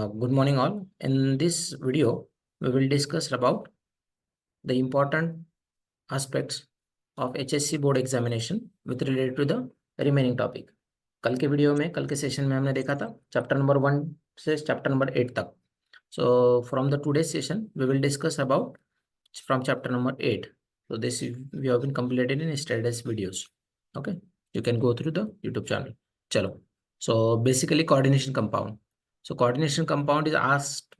Good morning all. In this video, we will discuss about the important aspects of HSC board examination with related to the remaining topic. कल के video में, कल के session में हमने देखा था चैप्टर नंबर 1 से चैप्टर नंबर 8 तक. So from the today's session, we will discuss about from chapter number 8. So this we have been completed in yesterday's videos. Okay, you can go through the YouTube channel. Chalo. So basically coordination compound. So coordination compound is asked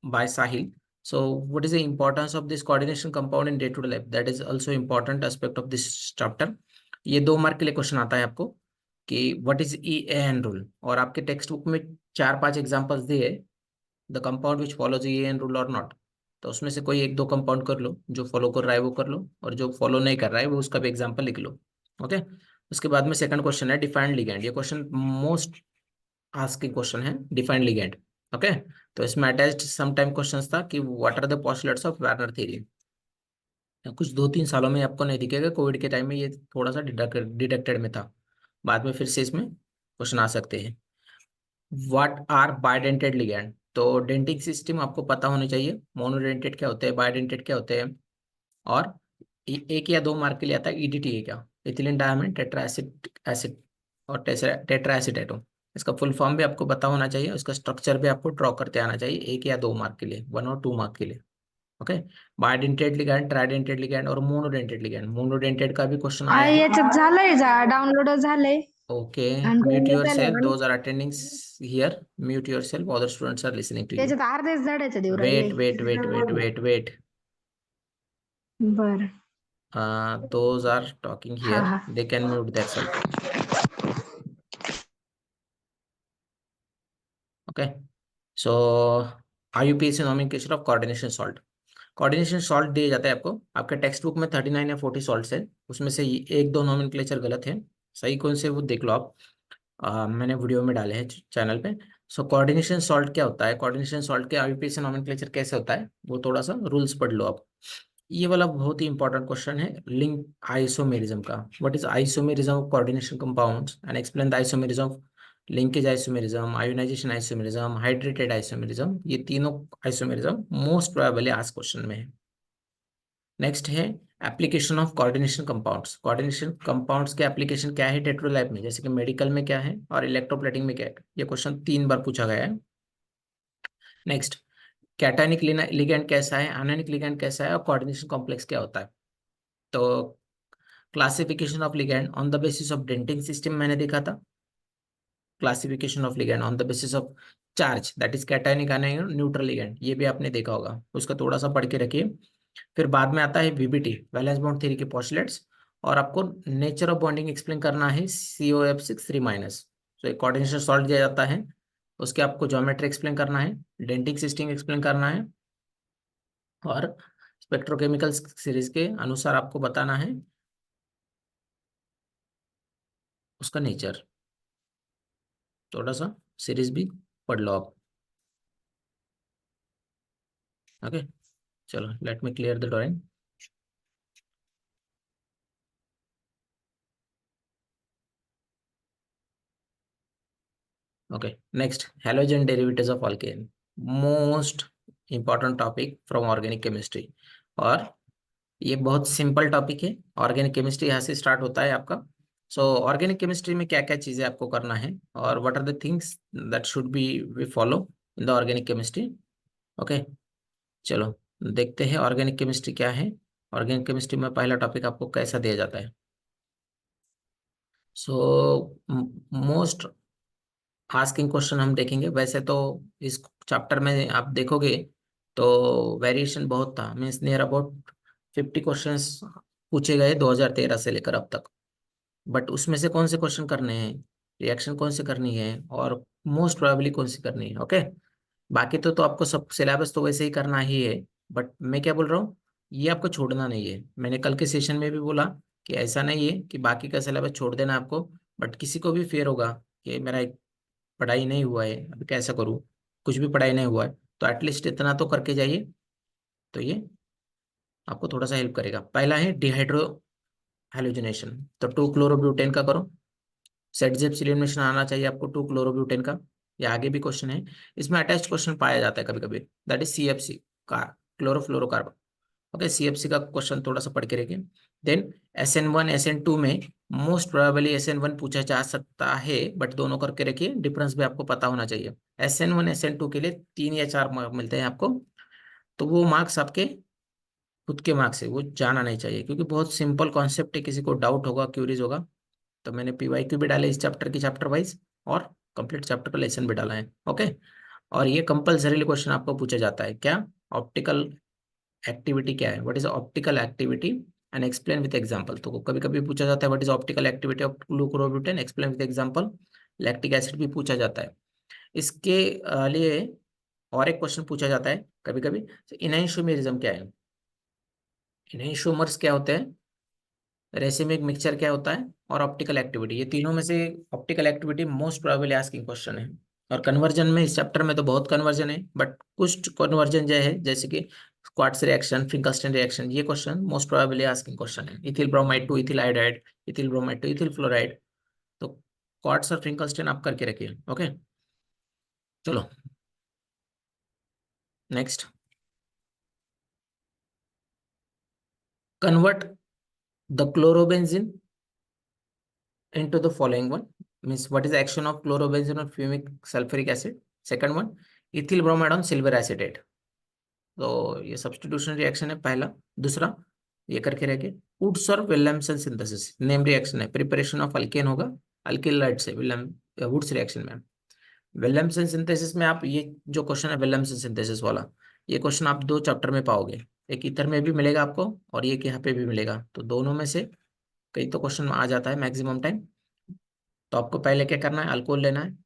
by Sahil. So what is the importance of this coordination compound in day-to-day life? That is also important aspect of this chapter. ये 2 mark के लिए question आता है आपको कि what is EAN rule, और आपके text book में 4-5 एग्जांपल्स दिए the compound which follows EAN rule और नॉट. तो उसमें से कोई 1-2 कंपाउंड कर लो, जो फॉलो कर रहा है वो कर लो, और जो फॉलो नहीं कर रहा है वो उसका भी एग्जाम्पल लिख लो. ओके. उसके बाद में सेकंड क्वेश्चन है डिफाइंड लिगेंड. ये क्वेश्चन मोस्ट आस्किंग क्वेश्चन है, डिफाइंड लिगेंड. ओके. तो इसमें अटैच्ड सम टाइम क्वेश्चंस था कि what are the postulates of Werner theory. कुछ 2-3 सालों में आपको नहीं दिखेगा, कोविड के टाइम में ये थोड़ा सा डिडक्टेड में था, बाद में फिर से इसमें क्वेश्चन आ सकते हैं. What are bidentate ligand. तो डेंटिंग सिस्टम आपको पता होना चाहिए. मोनोडेंटेड क्या होते हैं, बाइडेंटेड क्या होते हैं, और 1 या 2 मार्क के लिए आता है EDTA है क्या, इथिलीन डायमंड टेट्रा एसिड और टेट्रा एसिटेटो. इसका फुल फॉर्म भी आपको पता होना चाहिए, उसका स्ट्रक्चर भी आपको ड्रॉ करते आना चाहिए 1 या 2 मार्क के लिए, 1 और 2 मार्क के लिए. ओके. बायडेंटेड लिगैंड, ट्राइडेंटेड लिगैंड और मोनोडेंटेड लिगैंड. मोनोडेंटेड का भी क्वेश्चन आया है. याच्यात झालंय डाउनलोड झालंय. ओके. आणि म्यूट download झालंय yourself, म्हणून those are attending here. Mute yourself, other students are listening to you. त्याच्यात अर्धेच धड्याचं देऊ Wait, राहिले. wait. बर. Those are talking here, हा. they can mute themselves. Okay. So IUPAC nomenclature of coordination salt. Coordination salt दिया जाता है आपको, आपके टेक्स्ट बुक में 39 या 40 सॉल्ट्स है, उसमें से 1-2 नोमेनक्लेचर गलत है, सही कौन से वो देख लो आप. मैंने वीडियो में डाले हैं चैनल पे. सो कोऑर्डिनेशन सॉल्ट क्या होता है, कोऑर्डिनेशन सॉल्ट के IUPAC नोमेनक्लेचर कैसे होता है, वो थोड़ा सा रूल्स पढ़ लो आप. ये वाला बहुत ही इंपॉर्टेंट क्वेश्चन है लिंक आइसोमेरिज्म का. What is isomerism of coordination compounds and explain the isomerism of linkage isomerism, ionisation isomerism, hydrated isomerism. ये तीनों आइसोमेरिज्म मोस्ट प्रोबेबली आज क्वेश्चन में है. नेक्स्ट है application of coordination compounds. Coordination compounds के application क्या है टेट्रो लैब में, जैसे कि मेडिकल में क्या है और इलेक्ट्रोप्लेटिंग में क्या है. ये क्वेश्चन 3 बार पूछा गया है. नेक्स्ट, कैटायनिक लिगैंड कैसा है, आयनिक लिगैंड कैसा है, और कोऑर्डिनेशन कॉम्प्लेक्स क्या होता है. तो classification of ligand on the basis of denting system मैंने देखा था. Classification of ligand on the basis of charge, that is cationic ionic neutral ligand, ये भी आपने देखा होगा, उसका थोड़ा सा पढ़ के रखिए. फिर बाद में आता है VBT, वैलेंस बॉन्ड थ्योरी के पोस्टुलेट्स, और आपको नेचर ऑफ बॉन्डिंग एक्सप्लेन करना है COF6 3-. तो एक कोऑर्डिनेशन सॉल्ट दिया जाता है, उसके आपको ज्योमेट्री एक्सप्लेन करना है, डेंटिंग सिस्टम एक्सप्लेन करना है, और स्पेक्ट्रोकेमिकल सीरीज के अनुसार आपको बताना है उसका नेचर. थोड़ा सा सीरीज भी पढ़ लो आप. ओके. चलो, late me clear the drawing. Okay, next, halogen derivatives of alkane, most important topic from organic chemistry. और ये बहुत सिंपल टॉपिक है, ऑर्गेनिक केमिस्ट्री यहाँ से स्टार्ट होता है आपका. सो ऑर्गेनिक केमिस्ट्री में क्या क्या चीजें आपको करना है, और what are the things that should be we follow in the organic chemistry. Okay. चलो देखते हैं ऑर्गेनिक केमिस्ट्री क्या है. ऑर्गेनिक केमिस्ट्री में पहला टॉपिक आपको कैसा दिया जाता है. सो मोस्ट आस्किंग क्वेश्चन हम देखेंगे. वैसे तो इस चैप्टर में आप देखोगे तो वेरिएशन बहुत था, मीन्स नियर अबाउट 50 क्वेश्चंस पूछे गए 2013 से लेकर अब तक. बट उसमें से कौन से क्वेश्चन करने हैं, रिएक्शन कौन से करनी है, और मोस्ट प्रोबेबली कौन सी करनी है. ओके. बाकी तो आपको सब सिलेबस तो वैसे ही करना ही है, बट मैं क्या बोल रहा हूँ, ये आपको छोड़ना नहीं है. मैंने कल के सेशन में भी बोला कि ऐसा नहीं है कि बाकी का सिलेबस छोड़ देना आपको, बट किसी को भी फेयर होगा कि मेरा पढ़ाई नहीं हुआ है, अभी कैसा करूँ, कुछ भी पढ़ाई नहीं हुआ है, तो एटलीस्ट इतना तो करके जाइए, तो ये आपको थोड़ा सा हेल्प करेगा. पहला है डिहाइड्रो हेलोजनेशन, तो 2 क्लोरोब्यूटेन का करो. सेट जेप एलिमिनेशन आना चाहिए आपको 2 क्लोरोब्यूटेन का. ये आगे भी क्वेश्चन है, इसमें अटैच्ड क्वेश्चन पाया जाता है कभी कभी, दैट इज CFC का, क्लोरोफ्लोरोकार्बन। ओके, CFC का क्वेश्चन थोड़ा सा पढ़ के रखिए। देन SN1 SN2 में मोस्ट प्रोबेबली SN1 पूछा जा सकता है, बट दोनों करके रखिए, डिफरेंस भी आपको पता होना चाहिए। SN1 SN2 के लिए 3 या 4 मार्क मिलते हैं आपको, तो वो मार्क्स आपके खुद के मार्क्स है, वो जाना नहीं चाहिए, क्योंकि बहुत सिंपल कॉन्सेप्ट है, किसी को डाउट होगा, क्यूरीज होगा, तो मैंने PYQ भी डाले इस चैप्टर की, चैप्टर वाइज, और कंप्लीट चैप्टर का लेसन भी डाला है। ओके, और ये कंपल्सरीली क्वेश्चन आपको पूछा जाता है, क्या ऑप्टिकल एक्टिविटी क्या है, what is optical activity and explain with example. तो कभी कभी पूछा जाता है what is optical activity of chlorobutane, explain with example. Lactic acid भी पूछा जाता है इसके लिए। और एक क्वेश्चन पूछा जाता है कभी कभी, इनैंशोमेरिज्म क्या है, इनैंशोमर्स क्या होते हैं, रेसिमिक मिक्सचर क्या होता है, और ऑप्टिकल एक्टिविटी, ये तीनों में से optical activity most probably asking question है। और कन्वर्जन में, इस चैप्टर में तो बहुत कन्वर्जन है, बट कुछ कन्वर्जन जो है, जैसे कि क्वार्ट्ज रिएक्शन, फिंकलस्टन रिएक्शन, ये question most probably asking question है। Ethyl bromide to ethyl iodide, ethyl bromide to ethyl fluoride, तो क्वार्ट्ज और फिंकलस्टन आप करके रखिए। ओके, चलो next, convert the chlorobenzene into the following one, means what is the action of chlorobenzene on fumic sulfuric acid, second one ethyl bromide on silver acetate, तो ये substitution reaction है पहला। दूसरा ये करके रखे, वुड्स और विलियमसन सिंथेसिस, नेम रिएक्शन है, प्रिपरेशन ऑफ अल्केन होगा अल्किलाइड से विलियम वुड्स रिएक्शन में। विलियमसन सिंथेसिस में आप, ये जो क्वेश्चन है विलियमसन सिंथेसिस वाला, ये क्वेश्चन आप 2 चैप्टर में पाओगे, एक इतर में भी मिलेगा आपको और एक यहाँ पे भी मिलेगा, तो दोनों में से कई तो क्वेश्चन आ जाता है मैक्सिमम टाइम। तो आपको पहले क्या करना है, अल्कोहल लेना है,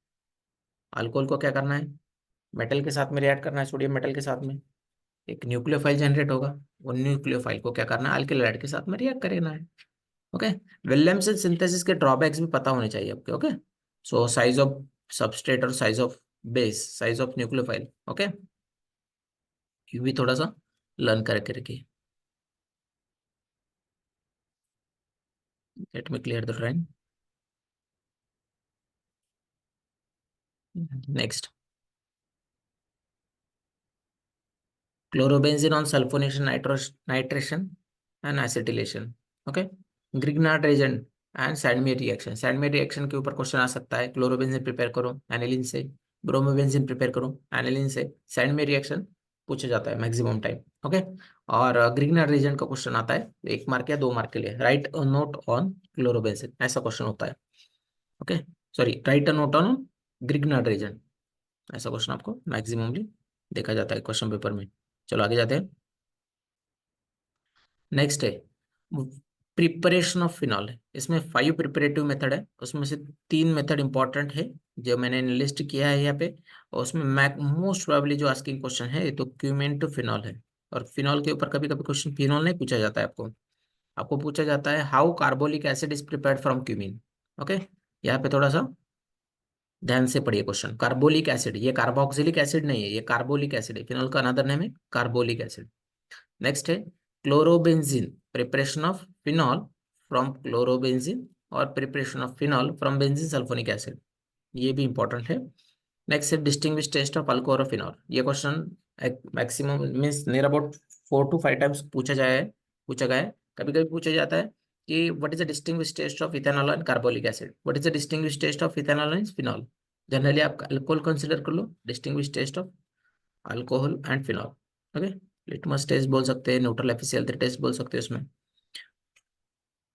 अल्कोहल को क्या करना है, मेटल के साथ में रिएक्ट करना है, सोडियम मेटल के साथ में, एक न्यूक्लियोफाइल जनरेट होगा, वो न्यूक्लियोफाइल को क्या करना है, अल्किलाइड के साथ में रिएक्ट करना है। ओके, विलियमसन सिंथेसिस के ड्रॉबैक्स भी पता होने चाहिए आपके। Okay, so size of substrate और size of base, size of nucleophile. Okay, ये भी थोड़ा सा लर्न करके रखिए। Let me clear the drawing. Next, chlorobenzene on sulfonation, nitration and acetylation. Okay, Grignard reagent and Sandmeyer reaction, Sandmeyer reaction के ऊपर question आ सकता है, क्लोरोबेंजीन प्रिपेयर करो एनिलीन से, ब्रोमोबेंजीन प्रिपेयर करो एनिलीन से, सैंडमेयर रिएक्शन पूछा जाता है मैक्सिमम टाइम। ओके, और ग्रिग्नार्ड रीजन का क्वेश्चन आता है 1 मार्क या 2 मार्क के लिए, right a note on chlorobenzene, ऐसा क्वेश्चन होता है। Okay, sorry, right a note on Grignard reason, ऐसा क्वेश्चन आपको मैक्सिममली देखा जाता है क्वेश्चन पेपर में। चलो आगे जाते हैं। नेक्स्ट है प्रिपरेशन ऑफ फिनॉल, इसमें 5 प्रिपरेटिव मेथड है, उसमें से 3 मेथड इंपॉर्टेंट है जो मैंने लिस्ट किया है यहाँ पे, और उसमें मोस्ट प्रोबेबली जो आस्किंग क्वेश्चन है तो क्यूमेन टू फिनॉल है। और फिनॉल के ऊपर कभी कभी क्वेश्चन फिनॉल नहीं पूछा जाता है आपको, आपको पूछा जाता है how carbolic acid is prepared from cumene. Okay, यहाँ पे थोड़ा सा ध्यान से पढ़िए क्वेश्चन, कार्बोलिक एसिड, ये कार्बोक्सिलिक एसिड नहीं है, ये कार्बोलिक एसिड है, फिनॉल का अनदर नेम है कार्बोलिक एसिड। नेक्स्ट है chlorobenzene, preparation of phenol from chlorobenzene, और preparation of phenol from benzene sulphonic acid, ये भी इंपॉर्टेंट है। नेक्स्ट है डिस्टिंग्विश टेस्ट ऑफ अल्कोहल और फिनॉल, ये question maximum means near about 4 to 5 times पूछा गया है। कभी कभी पूछा जाता है कि what is the distinguish test of ethanol and carbolic acid, what is the distinguish test of ethanol and phenol. Generally आप अल्कोहल कंसिडर कर लो, distinguish test of alcohol and phenol. Okay, litmus test बोल सकते हैं, neutral efficiency test बोल सकते हैं उसमें।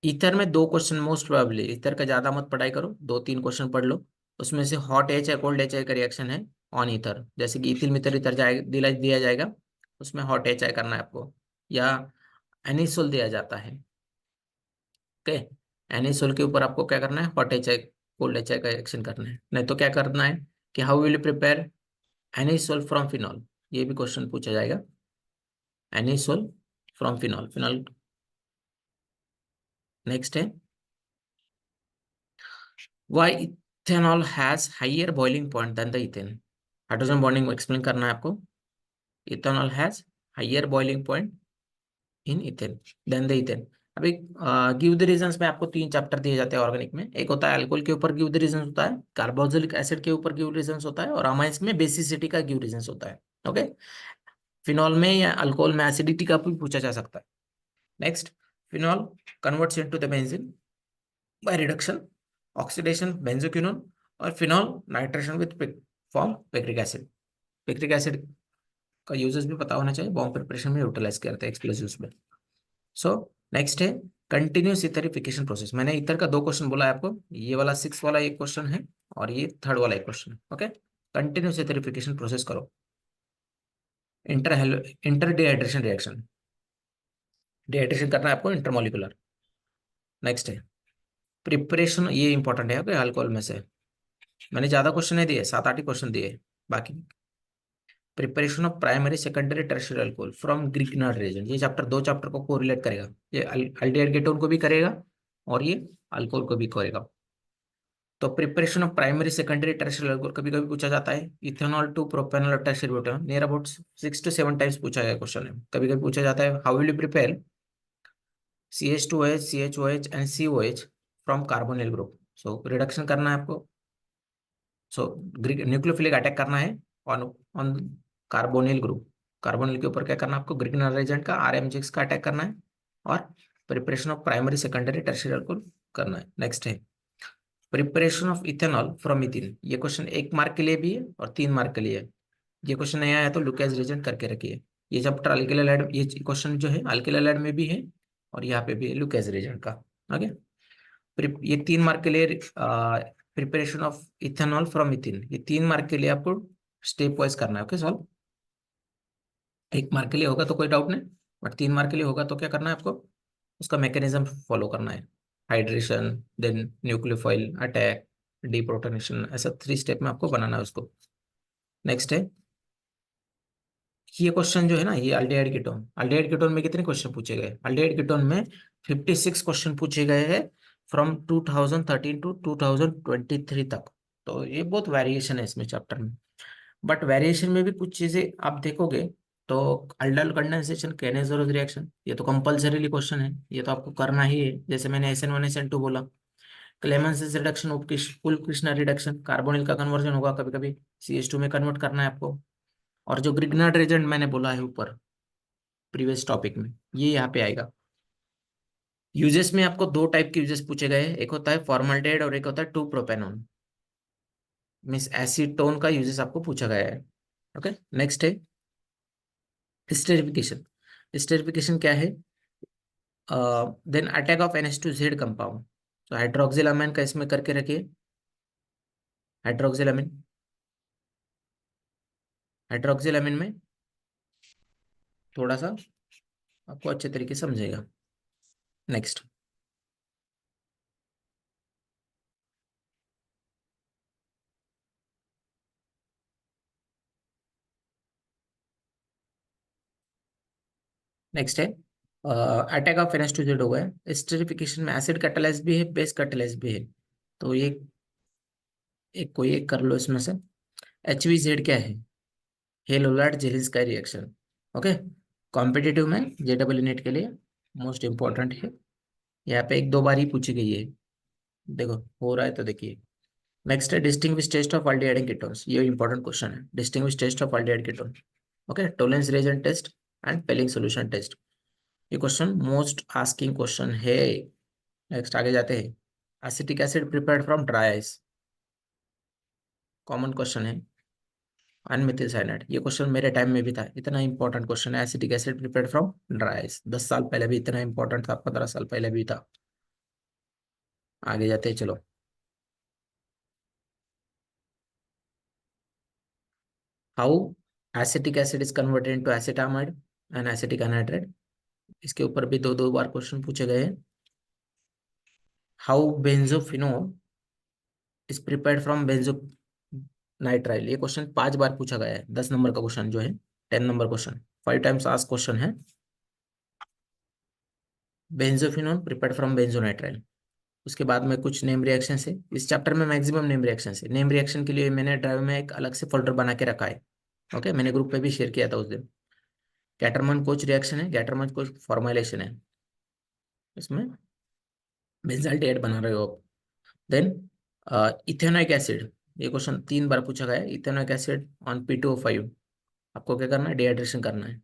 ईथर में 2 क्वेश्चन मोस्ट प्रोबेबली, ईथर का ज्यादा मत पढ़ाई करो, 2-3 क्वेश्चन पढ़ लो, उसमें से हॉट एच है कोल्ड एच का रिएक्शन है ऑन ईथर, जैसे कि इथिल मिथर ईथर दिया जाएगा, उसमें हॉट एच करना है आपको, या एनिसोल दिया जाता है। ओके, एनिसोल के ऊपर आपको क्या करना है, हॉट एच कोल्ड एच का रिएक्शन करना है, नहीं तो क्या करना है कि how will you prepare anisole from phenol, ये भी क्वेश्चन पूछा जाएगा, anisole from phenol, phenol. Next है why ethanol has higher boiling point than the ethane, hydrogen bonding explain करना है आपको। ethanol has higher boiling point in ethane than the ethane, अभी give the reasons में आपको 3 chapter दिए जाते हैं ऑर्गेनिक में। एक होता है अल्कोहल के ऊपर गिव द रीजंस होता है, कार्बोक्सिलिक एसिड के ऊपर गिव रीजंस होता है, और अमाइंस में बेसिसिटी का गिव रीजंस होता है। ओके, फिनॉल में या अल्कोहल में एसिडिटी का भी पूछा जा सकता है। Next, phenol converts into the benzene by reduction, oxidation benzoquinone, और phenol nitration with form picric acid. Picric acid का यूजेस भी पता होना चाहिए, बॉम्ब प्रिपरेशन में यूटिलाइज करते हैं एक्सप्लोसिव्स में। सो नेक्स्ट है कंटिन्यूस इथरिफिकेशन प्रोसेस। मैंने इथर का 2 क्वेश्चन बोला है आपको, ये वाला 6 वाला एक क्वेश्चन है और ये 3rd वाला एक क्वेश्चन है। ओके, कंटिन्यूस इथरिफिकेशन प्रोसेस करो, inter inter dehydration reaction, dehydration करना है आपको इंटरमोलिकुलर। नेक्स्ट है प्रिपरेशन, ये इंपॉर्टेंट है। ओके, अल्कोहल में से मैंने ज्यादा क्वेश्चन नहीं दिए, 7-8 ही क्वेश्चन दिए बाकी। Preparation of primary secondary tertiary alcohol from Grignard reagent, ये चैप्टर 2 चैप्टर को कोरिलेट करेगा। ये अल्डिहाइड कीटोन को भी करेगा और ये अल्कोहल को भी करेगा। तो preparation of primary secondary tertiary alcohol कभी कभी पूछा जाता है, इथेनॉल टू प्रोपेनॉल और tertiary butanol, near about 6 to 7 times पूछा गया क्वेश्चन है। कभी कभी पूछा जाता है how will you prepare CH2OH, CHOH and COH from carbonyl group. So reduction करना है आपको, सो न्यूक्लियोफिलिक अटैक करना है on on carbonyl group. Carbonyl के ऊपर क्या करना है आपको, ग्रिग्नार्ड रिएजेंट का RMGX का अटैक करना है और preparation of primary secondary tertiary alcohol करना है। नेक्स्ट है प्रिपरेशन ऑफ इथेनॉल फ्रॉम इथिन। ये क्वेश्चन 1 मार्क के लिए भी है और 3 मार्क के लिए है। ये क्वेश्चन नया है तो लुकेज रिएजेंट करके रखिए। ये चैप्टर अल्किल हैलाइड, ये क्वेश्चन जो है अल्किल हैलाइड में भी है और यहाँ पे भी है लुकेज रिएजेंट का। ओके, ये 3 मार्क के लिए प्रिपरेशन ऑफ इथेनॉल फ्रॉम इथिन, ये 3 मार्क के लिए आपको स्टेप वाइज करना है। ओके सॉल्व, 1 मार्क के लिए होगा तो कोई डाउट नहीं, बट 3 मार्क के लिए होगा तो क्या करना है आपको, उसका मैकेनिज्म फॉलो करना है। Hydration, then nucleophile attack, deprotonation, ऐसा 3 स्टेप में आपको बनाना है उसको। नेक्स्ट है ये क्वेश्चन जो है ना, ये अल्डिहाइड कीटोन, अल्डिहाइड कीटोन में कितने क्वेश्चन पूछे गए, अल्डिहाइड कीटोन में 56 क्वेश्चन पूछे गए हैं फ्रॉम 2013 टू 2023 तक। तो ये बहुत वेरिएशन है इसमें चैप्टर में, बट वेरिएशन में भी कुछ चीजें आप देखोगे तो अल्डल कंडेंसेशन, केनेजोरोस रिएक्शन, ये तो कंपल्सरीली क्वेश्चन है, ये तो आपको करना ही है। जैसे मैंने SN1 SN2 बोला, क्लेमेंसेस रिडक्शन, उल कृष्णा रिडक्शन, कार्बोनिल का कन्वर्जन होगा कभी कभी, CH2 में कन्वर्ट करना है आपको। और जो ग्रिग्नार्ड रिएजेंट मैंने बोला है ऊपर प्रीवियस टॉपिक में, ये यहाँ पे आएगा। यूजेस में आपको 2 टाइप के यूजेस पूछे गए हैं, एक होता है फॉर्मल्डेहाइड और एक होता है 2-प्रोपेनॉन, मीन्स एसीटोन का यूजेस आपको पूछा गया है। ओके, नेक्स्ट है स्टेरिफिकेशन। स्टेरिफिकेशन क्या है, then attack of NH2Z compound. तो हाइड्रोक्सिलामाइन का इसमें करके रखिए, हाइड्रोक्सिलामिन, हाइड्रोक्सिलामिन में थोड़ा सा आपको अच्छे तरीके से समझेगा। नेक्स्ट नेक्स्ट है अटैक ऑफ NH2Z हो गया। स्टेरिफिकेशन में एसिड कैटालाइज भी है, बेस कैटालाइज भी है, तो ये एक कोई एक कर लो इसमें से। HVZ क्या है, हेलोलाइट जेलिस्का रिएक्शन। ओके, कॉम्पिटिटिव में JEE नेट के लिए मोस्ट इंपॉर्टेंट है, यहाँ पे 1-2 बार ही पूछी गई है। देखो हो रहा है तो देखिए। नेक्स्ट है distinguish test of aldehyde ketones, ये इंपॉर्टेंट क्वेश्चन है, distinguish test of aldehyde ketone. Okay, Tollens reagent test and Fehling solution test, ये क्वेश्चन मोस्ट आस्किंग क्वेश्चन है। नेक्स्ट आगे जाते हैं, acetic acid prepared from dry ice, common question है। अनमिथिल cyanide, ये क्वेश्चन मेरे टाइम में भी था, इतना इंपॉर्टेंट क्वेश्चन है। Acetic acid prepared from dry ice, 10 साल पहले भी इतना इंपॉर्टेंट था, 15 साल पहले भी था। आगे जाते हैं चलो। How acetic acid is converted into acetamide and acetic anhydride, इसके ऊपर भी 2-2 बार क्वेश्चन पूछे गए हैं। How benzophenone is prepared from benzonitrile, ये क्वेश्चन 5 बार पूछा गया है, 10 नंबर का क्वेश्चन जो है, 10 number question, 5 times ask question है। Benzophenone prepared from benzonitrile. उसके बाद में कुछ नेम रिएक्शन है, इस चैप्टर में मैक्सिमम नेम रिएक्शन है। नेम रिएक्शन के लिए मैंने ड्राइव में एक अलग से फोल्डर बना के रखा है। ओके, मैंने ग्रुप पे भी शेयर किया था उस दिन। गैटरमन कोच रिएक्शन है, गैटरमन कोच फॉर्मुलेशन है। इसमें बेंजाल्डिहाइड बना रहे हो आप। देन इथेनोइक एसिड, ये क्वेश्चन 3 बार पूछा गया है। इथेनोइक एसिड ऑन P2O5, आपको क्या करना है, डिहाइड्रेशन करना है,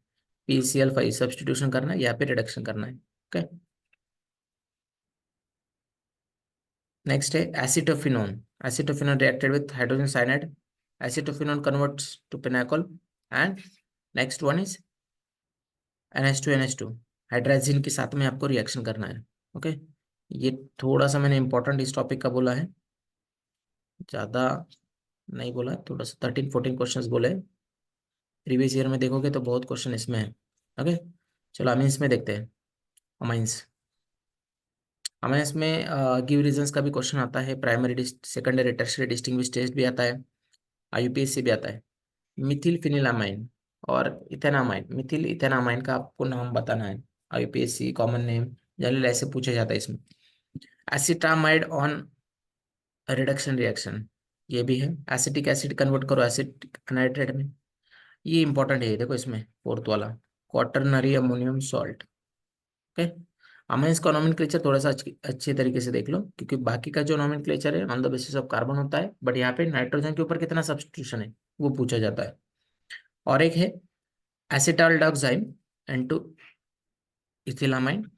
PCl5 सब्स्टिट्यूशन करना है, यहाँ पे रिडक्शन करना है। ओके, नेक्स्ट है acetophenone. Acetophenone reacted with hydrogen cyanide, acetophenone converts to pinacol, and next one is NH2 hydrazine के साथ में आपको रिएक्शन करना है। ओके, ये थोड़ा सा मैंने इंपॉर्टेंट इस टॉपिक का बोला है, ज़्यादा नहीं बोला है, थोड़ा सा 13-14 क्वेश्चंस बोले हैं। प्रीवियस ईयर में देखोगे तो बहुत क्वेश्चन इसमें है। ओके, चलो अमीन्स में देखते हैं। अमाइंस, अमाइंस में गिव रीजंस का भी क्वेश्चन आता है, primary secondary tertiary distinguish test भी आता है, IUPAC भी आता है। मिथिल फिनिलामाइन और इथेनामाइन, मिथिल इथेनामाइन का आपको नाम बताना है, IUPAC कॉमन नेम जनरल ऐसे पूछा जाता है इसमें। एसिटामाइड ऑन रिडक्शन रिएक्शन, ये भी है, एसिटिक एसिड कन्वर्ट करो एसिटिक एनाइड्रेट में, ये इंपॉर्टेंट है, देखो इसमें फोर्थ वाला, quaternary ammonium salt. Okay, amines का नॉमेनक्लेचर थोड़ा सा अच्छे तरीके से देख लो, क्योंकि बाकी का जो नॉमेनक्लेचर है on the basis of carbon होता है, बट यहाँ पे नाइट्रोजन के ऊपर कितना सब्स्टिट्यूशन है वो पूछा जाता है। और एक है एसिटाल डाइऑक्साइड N2 इथिलामाइन,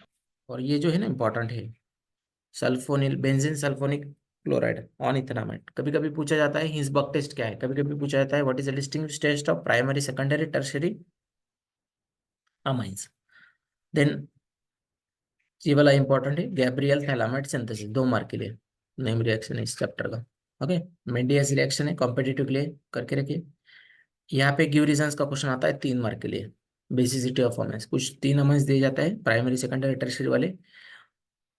और ये जो है ना इंपॉर्टेंट है, sulphonyl benzene sulphonic chloride on ethanamide. कभी कभी पूछा जाता है हिंसबर्ग टेस्ट क्या है, कभी कभी पूछा जाता है what is the distinguish test of primary secondary tertiary amines. Then ये वाला इंपॉर्टेंट है, गैब्रियल थैलामाइड सिंथेसिस, 2 मार्क के लिए नेम रिएक्शन है इस चैप्टर का। ओके, मेंडियस रिएक्शन है, कॉम्पिटिटिव के लिए करके रखिए। यहाँ पे गिव रीजंस का क्वेश्चन आता है 3 मार्क के लिए, बेसिसिटी ऑफ अमाइंस, कुछ 3 अमाइंस दिए जाता है प्राइमरी सेकेंडरी टर्शियरी वाले,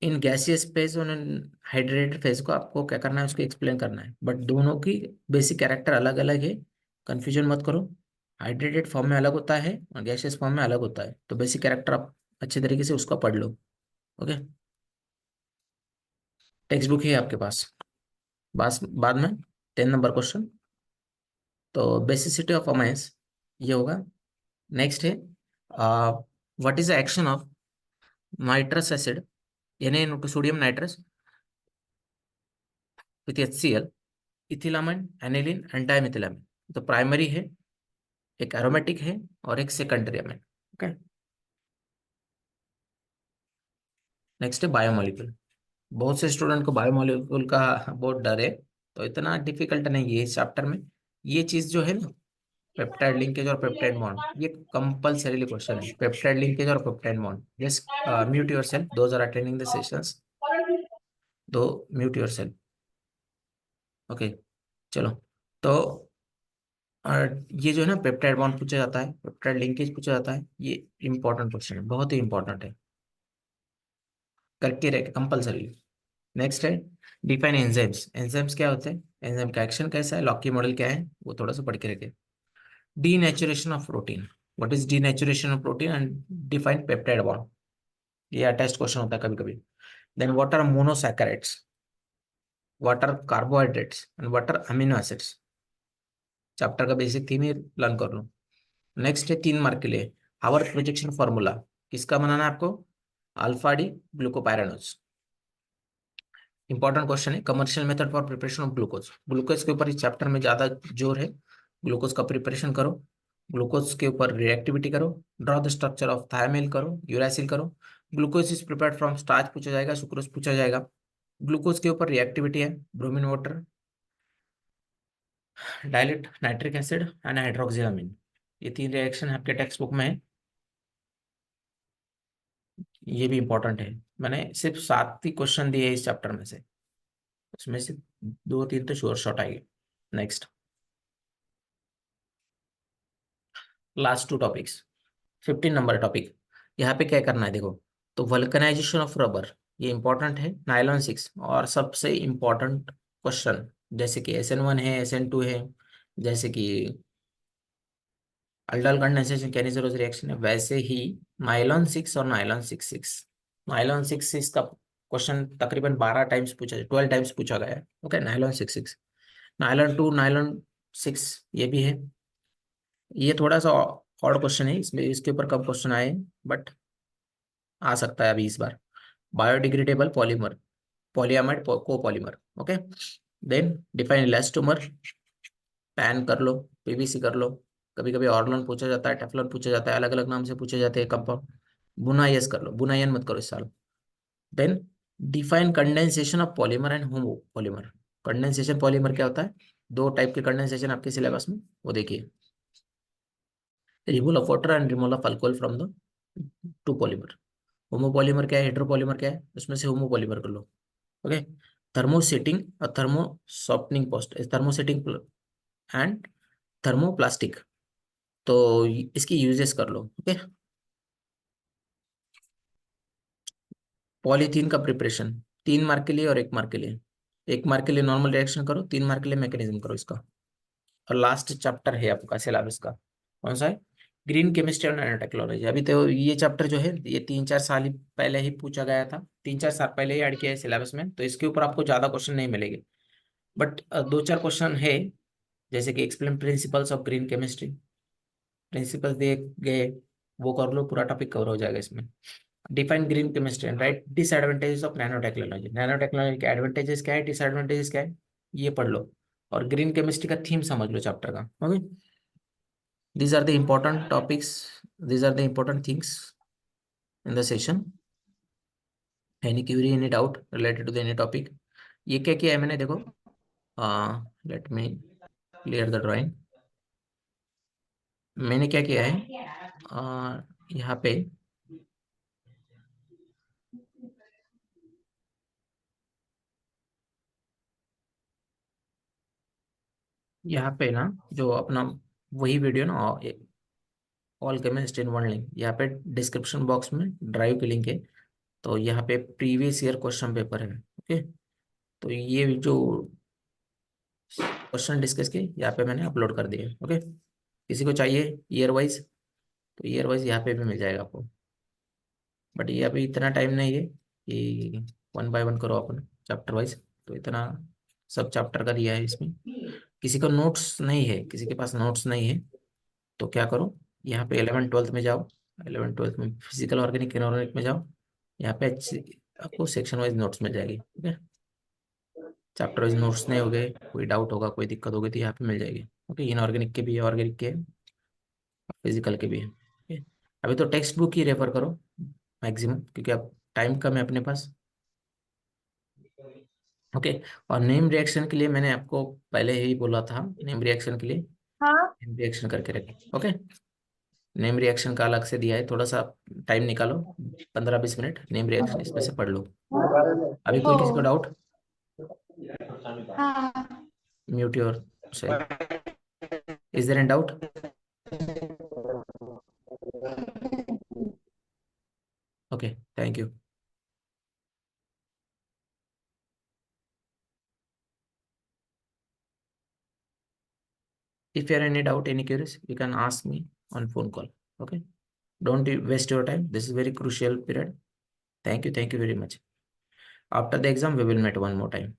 इन गैसियस फेज और इन हाइड्रेटेड फेज को आपको क्या करना है, उसको एक्सप्लेन करना है, बट दोनों की बेसिक कैरेक्टर अलग अलग है, कंफ्यूजन मत करो। हाइड्रेटेड फॉर्म में अलग होता है और गैसियस फॉर्म में अलग होता है, तो बेसिक कैरेक्टर आप अच्छे तरीके से उसका पढ़ लो। ओके, टेक्स्ट बुक है आपके पास, बस बाद में 10 नंबर क्वेश्चन, तो बेसिसिटी ऑफ अमाइंस ये होगा। नेक्स्ट है what is the action of nitrous acid, Na sodium nitrous with HCl, ethylamine, aniline and dimethylamine. तो प्राइमरी है, एक एरोमेटिक है और एक सेकेंडरी अमाइन। ओके, नेक्स्ट है बायोमोलिक्यूल। बहुत से स्टूडेंट को बायोमोलिक्यूल का बहुत डर है, तो इतना डिफिकल्ट नहीं है इस चैप्टर में। ये चीज जो है ना, पेप्टाइड लिंकेज और पेप्टाइड बॉन्ड, ये कंपल्सरीली क्वेश्चन है, पेप्टाइड लिंकेज और peptide bond. Just mute yourself those are attending the sessions, do mute yourself. Okay, चलो, तो ये जो है ना पेप्टाइड बॉन्ड पूछा जाता है, पेप्टाइड लिंकेज पूछा जाता है, ये इंपॉर्टेंट क्वेश्चन है, बहुत ही इंपॉर्टेंट है, करके रखे कंपल्सरी। नेक्स्ट है डिफाइन एंजाइम्स। एंजाइम्स क्या होते हैं, एंजाइम का एक्शन कैसा है, लॉकी मॉडल क्या है, वो थोड़ा सा पढ़ के रखे। Denaturation of protein, what is denaturation of protein and define peptide bond, ये अटेस्ट क्वेश्चन होता है कभी कभी। Then what are monosaccharides, what are carbohydrates and what are amino acids, chapter का बेसिक थीम ही लर्न कर लो। नेक्स्ट है 3 मार्क के लिए हावर्थ प्रोजेक्शन फॉर्मूला, किसका बनाना है आपको, alpha D glucopyranose. Important question है, commercial method for preparation of glucose, glucose के ऊपर इस चैप्टर में ज्यादा जोर है, ग्लूकोज का प्रिपरेशन करो, ग्लूकोज के ऊपर रिएक्टिविटी करो, ड्रॉ द स्ट्रक्चर ऑफ थायमिल करो, यूरासिल करो, glucose is prepared from starch पूछा जाएगा, सुक्रोज पूछा जाएगा, ग्लूकोज के ऊपर रिएक्टिविटी है, bromine water, dilute nitric acid and hydroxylamine, ये 3 रिएक्शन आपके टेक्स्ट बुक में है, ये भी इंपॉर्टेंट है। मैंने सिर्फ 7 ही क्वेश्चन दिए इस चैप्टर में से, उसमें से 2-3 तो श्योर शॉट आएंगे। Next, last 2 topics, 15 number topic, यहाँ पे क्या करना है देखो, तो वल्कनाइजेशन ऑफ रबर, ये इंपॉर्टेंट है, नाइलॉन 6, और सबसे इंपॉर्टेंट क्वेश्चन, जैसे कि SN1 है, SN2 है, जैसे कि अल्डाइल कंडेंसेशन कैनिजरोज रिएक्शन है, वैसे ही नाइलॉन 6 और नाइलॉन 6 नाइलॉन 6 का क्वेश्चन तकरीबन 12 टाइम्स पूछा, 12 टाइम्स पूछा गया है। ओके, नाइलॉन 6, नाइलॉन 2, नाइलॉन 6 ये भी है, ये थोड़ा सा ऑड क्वेश्चन है, इसमें इसके ऊपर कम क्वेश्चन आए, बट आ सकता है अभी इस बार। biodegradable polymer, polyamide copolymer. Okay, then define elastomer, pan कर लो, पीवीसी कर लो, कभी कभी ऑर्लन पूछा जाता है, टेफ्लॉन पूछा जाता है, अलग अलग नाम से पूछे जाते हैं कंपाउंड। बुनाइस कर लो, बुनायन मत करो इस साल। Then define condensation of polymer and homopolymer. Condensation polymer क्या होता है? दो टाइप के कंडेंसेशन आपके सिलेबस में, वो देखिए, removal of water and removal of alcohol from the two polymer. Homopolymer क्या है, हेट्रोपॉलीमर क्या है, उसमें से होमोपॉलीमर कर लो। ओके, थर्मोसेटिंग और thermo softening post, thermosetting and thermoplastic, तो इसकी यूजेस कर लो। ओके, पॉलीथीन का प्रिपरेशन 3 मार्क के लिए और 1 मार्क के लिए। 1 मार्क के लिए नॉर्मल रिएक्शन करो, 3 मार्क के लिए मैकेनिज्म करो इसका। और लास्ट चैप्टर है आपका सिलेबस का, कौन सा है? ग्रीन केमिस्ट्री और नैनो टेक्नोलॉजी। अभी तो ये चैप्टर जो है ये 3-4 साल ही पहले ही पूछा गया था, 3-4 साल पहले ही ऐड किया है सिलेबस में, तो इसके ऊपर आपको ज्यादा क्वेश्चन नहीं मिलेंगे, बट 2-4 क्वेश्चन है, जैसे कि explain principles of green chemistry, principle दिए गए, वो कर लो, पूरा टॉपिक कवर हो जाएगा इसमें। Define green chemistry and right disadvantages of nano technology. Nano technology के एडवांटेजेस क्या है, डिसएडवांटेजेस क्या है, ये पढ़ लो, और ग्रीन केमिस्ट्री का थीम समझ लो चैप्टर का। Okay, these are the important topics, these are the important things in the session. Any query, any doubt related to the any topic? ये क्या किया है मैंने, देखो, late me clear the drawing. मैंने क्या किया है, यहाँ पे ना जो अपना वही वीडियो ना, all chemist in one link, यहाँ पे डिस्क्रिप्शन बॉक्स में ड्राइव की लिंक है, तो यहाँ पे प्रीवियस ईयर क्वेश्चन पेपर है। ओके, तो ये जो क्वेश्चन डिस्कस किए यहाँ पे मैंने अपलोड कर दिए। ओके, किसी को चाहिए ईयर वाइज, तो ईयर वाइज यहाँ पे भी मिल जाएगा आपको, बट ये अभी इतना टाइम नहीं है कि 1 बाय 1 करो अपन चैप्टर वाइज, तो इतना सब चैप्टर का दिया है इसमें। किसी को नोट्स नहीं है, किसी के पास नोट्स नहीं है, तो क्या करो, यहाँ पे 11th 12th में जाओ, 11th 12th में फिजिकल ऑर्गेनिक इनऑर्गेनिक में जाओ, यहाँ पे आपको सेक्शन वाइज नोट्स मिल जाएगी। ठीक है, चैप्टर वाइज नोट्स नहीं हो गए, कोई डाउट होगा, कोई दिक्कत होगी, तो यहाँ पे मिल जाएगी। ओके, इनऑर्गेनिक के भी है, ऑर्गेनिक के, फिजिकल के भी है। ओके, अभी तो टेक्स्ट बुक ही रेफर करो मैक्सिमम, क्योंकि अब टाइम कम है अपने पास। ओके, और नेम रिएक्शन के लिए मैंने आपको पहले ही बोला था, नेम रिएक्शन के लिए हाँ। नेम रिएक्शन करके रखें। ओके, नेम रिएक्शन का अलग से दिया है, थोड़ा सा टाइम निकालो, 15-20 मिनट, नेम रिएक्शन इसमें से पढ़ लो। अभी कोई किसी को ओ। डाउट? हाँ। Mute yourself, is there any doubt? Okay, thank you. If you have any doubt, any queries, you can ask me on phone call. Okay, don't waste your time, this is very crucial period. Thank you very much. After the exam we will meet one more time.